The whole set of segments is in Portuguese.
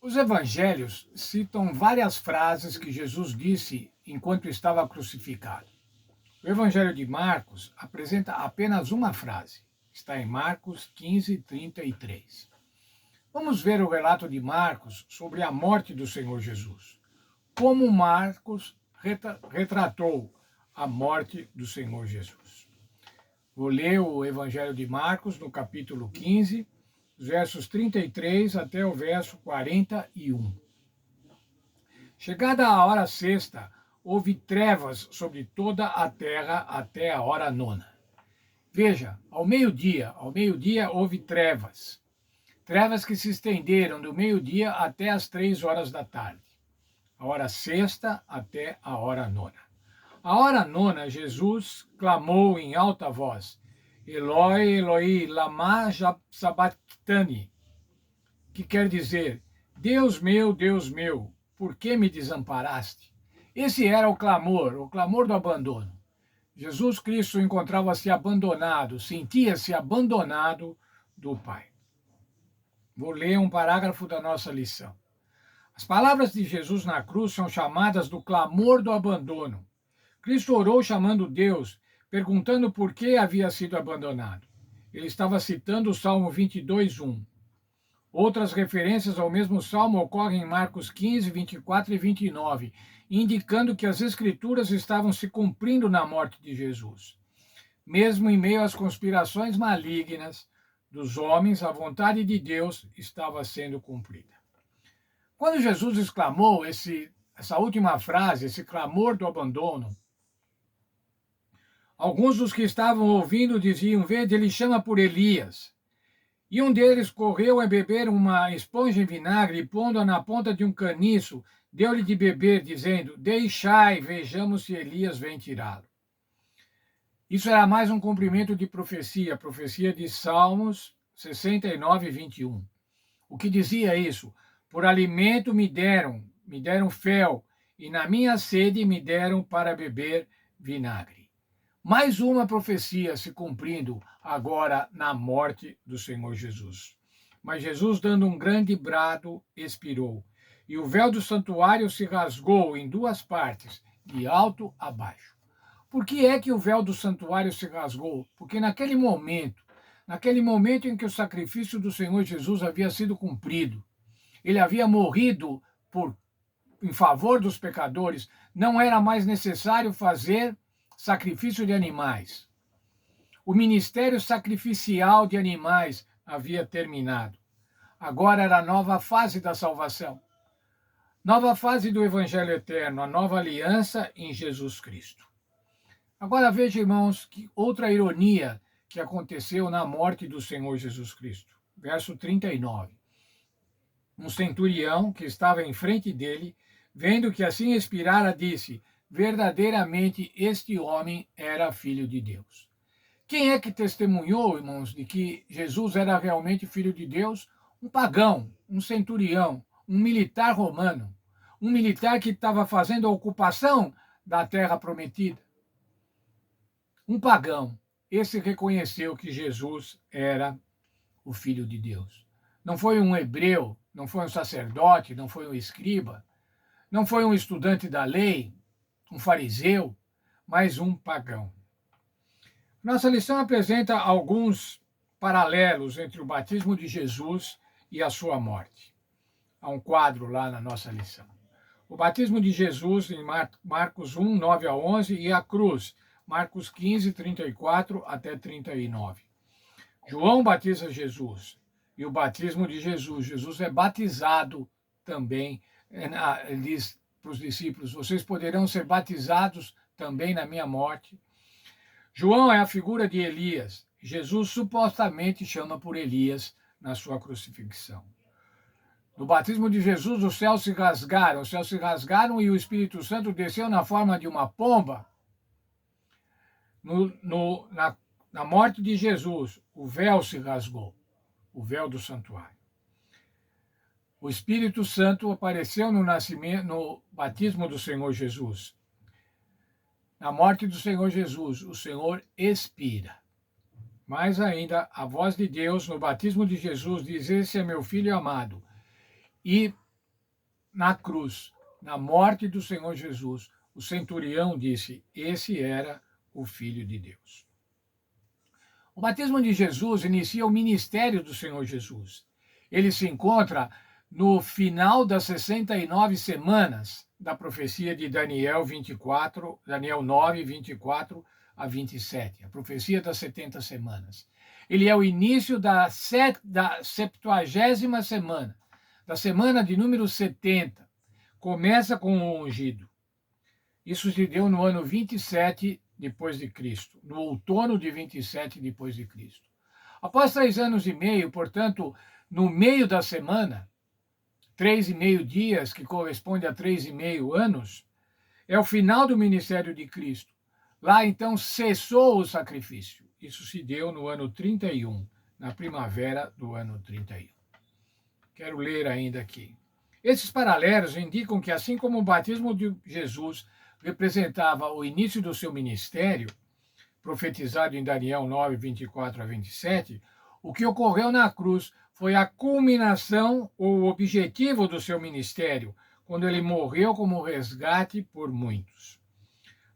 Os evangelhos citam várias frases que Jesus disse enquanto estava crucificado. O evangelho de Marcos apresenta apenas uma frase. Está em Marcos 15:33. Vamos ver o relato de Marcos sobre a morte do Senhor Jesus. Como Marcos retratou a morte do Senhor Jesus. Vou ler o evangelho de Marcos no capítulo 15, versos 33 até o verso 41. Chegada a hora sexta, houve trevas sobre toda a terra até a hora nona. Veja, ao meio-dia houve trevas. Trevas que se estenderam do meio-dia até as 3 horas da tarde. A hora sexta até a hora nona. A hora nona, Jesus clamou em alta voz: Eloi, Eloi, lama sabachthani, que quer dizer: Deus meu, por que me desamparaste? Esse era o clamor do abandono. Jesus Cristo encontrava-se abandonado, sentia-se abandonado do Pai. Vou ler um parágrafo da nossa lição. As palavras de Jesus na cruz são chamadas do clamor do abandono. Cristo orou chamando Deus, perguntando por que havia sido abandonado. Ele estava citando o Salmo 22:1. Outras referências ao mesmo salmo ocorrem em Marcos 15, 24 e 29, indicando que as Escrituras estavam se cumprindo na morte de Jesus. Mesmo em meio às conspirações malignas dos homens, a vontade de Deus estava sendo cumprida. Quando Jesus exclamou essa última frase, esse clamor do abandono, alguns dos que estavam ouvindo diziam: Vede, ele chama por Elias. E um deles correu a beber uma esponja em vinagre e, pondo-a na ponta de um caniço, deu-lhe de beber, dizendo: Deixai, vejamos se Elias vem tirá-lo. Isso era mais um cumprimento de profecia, a profecia de Salmos 69, 21. O que dizia isso? Por alimento me deram fel, e na minha sede me deram para beber vinagre. Mais uma profecia se cumprindo agora na morte do Senhor Jesus. Mas Jesus, dando um grande brado, expirou, e o véu do santuário se rasgou em duas partes, de alto a baixo. Por que é que o véu do santuário se rasgou? Porque naquele momento em que o sacrifício do Senhor Jesus havia sido cumprido, ele havia morrido em favor dos pecadores, não era mais necessário fazer sacrifício de animais. O ministério sacrificial de animais havia terminado. Agora era a nova fase da salvação. Nova fase do Evangelho Eterno, a nova aliança em Jesus Cristo. Agora veja, irmãos, que outra ironia que aconteceu na morte do Senhor Jesus Cristo. Verso 39. Um centurião que estava em frente dele, vendo que assim expirara, disse: verdadeiramente este homem era filho de Deus. Quem é que testemunhou, irmãos, de que Jesus era realmente filho de Deus? Um pagão, um centurião, um militar romano, um militar que estava fazendo a ocupação da terra prometida. Um pagão, esse reconheceu que Jesus era o Filho de Deus. Não foi um hebreu, não foi um sacerdote, não foi um escriba, não foi um estudante da lei, um fariseu, mas um pagão. Nossa lição apresenta alguns paralelos entre o batismo de Jesus e a sua morte. Há um quadro lá na nossa lição. O batismo de Jesus em Marcos 1, 9 a 11 e a cruz, Marcos 15, 34 até 39. João batiza Jesus e o batismo de Jesus. Jesus é batizado também. Ele diz para os discípulos: vocês poderão ser batizados também na minha morte. João é a figura de Elias. Jesus supostamente chama por Elias na sua crucifixão. No batismo de Jesus, os céus se rasgaram e o Espírito Santo desceu na forma de uma pomba. Na morte de Jesus, o véu se rasgou, o véu do santuário. O Espírito Santo apareceu no batismo do Senhor Jesus. Na morte do Senhor Jesus, o Senhor expira. Mais ainda, a voz de Deus no batismo de Jesus diz: esse é meu filho amado. E na cruz, na morte do Senhor Jesus, o centurião disse: esse era o Filho de Deus. O batismo de Jesus inicia o ministério do Senhor Jesus. Ele se encontra no final das 69 semanas da profecia de Daniel 24, Daniel 9, 24 a 27, a profecia das 70 semanas. Ele é o início da 70ª semana, da semana de número 70. Começa com o ungido. Isso se deu no ano 27 depois de Cristo, no outono de 27 depois de Cristo. Após 3 anos e meio, portanto, no meio da semana, 3,5 dias, que corresponde a 3,5 anos, é o final do ministério de Cristo. Lá, então, cessou o sacrifício. Isso se deu no ano 31, na primavera do ano 31. Quero ler ainda aqui. Esses paralelos indicam que, assim como o batismo de Jesus representava o início do seu ministério, profetizado em Daniel 9, 24 a 27, o que ocorreu na cruz foi a culminação ou o objetivo do seu ministério, quando ele morreu como resgate por muitos.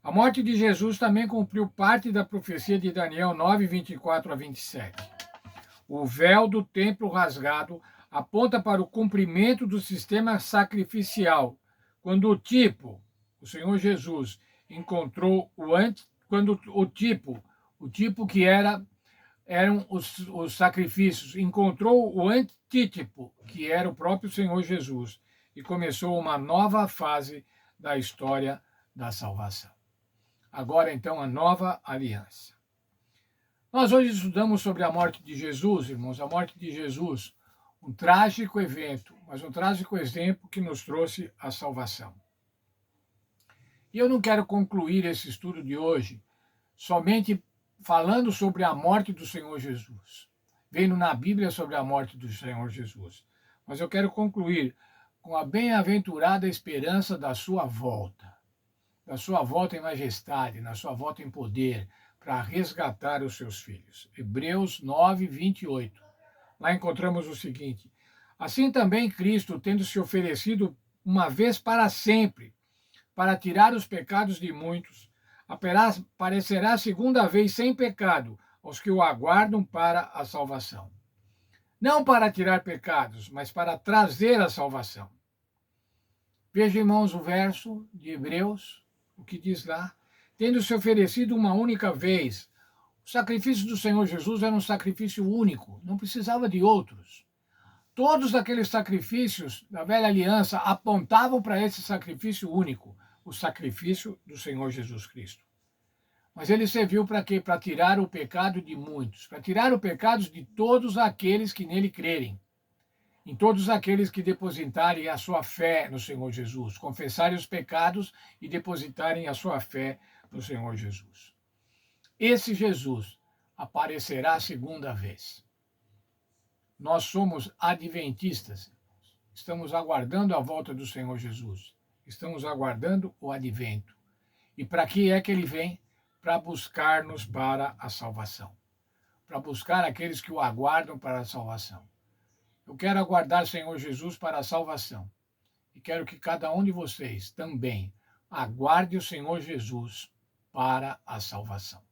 A morte de Jesus também cumpriu parte da profecia de Daniel 9, 24 a 27. O véu do templo rasgado aponta para o cumprimento do sistema sacrificial, quando o Senhor Jesus, encontrou quando o tipo que eram os sacrifícios, encontrou o antítipo, que era o próprio Senhor Jesus, e começou uma nova fase da história da salvação. Agora, então, a nova aliança. Nós hoje estudamos sobre a morte de Jesus, irmãos, a morte de Jesus, um trágico evento, mas um trágico exemplo que nos trouxe a salvação. E eu não quero concluir esse estudo de hoje somente falando sobre a morte do Senhor Jesus, vendo na Bíblia sobre a morte do Senhor Jesus. Mas eu quero concluir com a bem-aventurada esperança da sua volta em majestade, na sua volta em poder, para resgatar os seus filhos. Hebreus 9, 28. Lá encontramos o seguinte: assim também Cristo, tendo se oferecido uma vez para sempre, para tirar os pecados de muitos, aparecerá segunda vez sem pecado aos que o aguardam para a salvação. Não para tirar pecados, mas para trazer a salvação. Veja, irmãos, o verso de Hebreus, o que diz lá: tendo se oferecido uma única vez. O sacrifício do Senhor Jesus era um sacrifício único, não precisava de outros. Todos aqueles sacrifícios da velha aliança apontavam para esse sacrifício único, o sacrifício do Senhor Jesus Cristo. Mas ele serviu para quê? Para tirar o pecado de muitos, para tirar o pecado de todos aqueles que nele crerem, em todos aqueles que depositarem a sua fé no Senhor Jesus, confessarem os pecados e depositarem a sua fé no Senhor Jesus. Esse Jesus aparecerá a segunda vez. Nós somos adventistas, estamos aguardando a volta do Senhor Jesus, estamos aguardando o advento. E para que é que ele vem? Para buscar-nos para a salvação, para buscar aqueles que o aguardam para a salvação. Eu quero aguardar o Senhor Jesus para a salvação e quero que cada um de vocês também aguarde o Senhor Jesus para a salvação.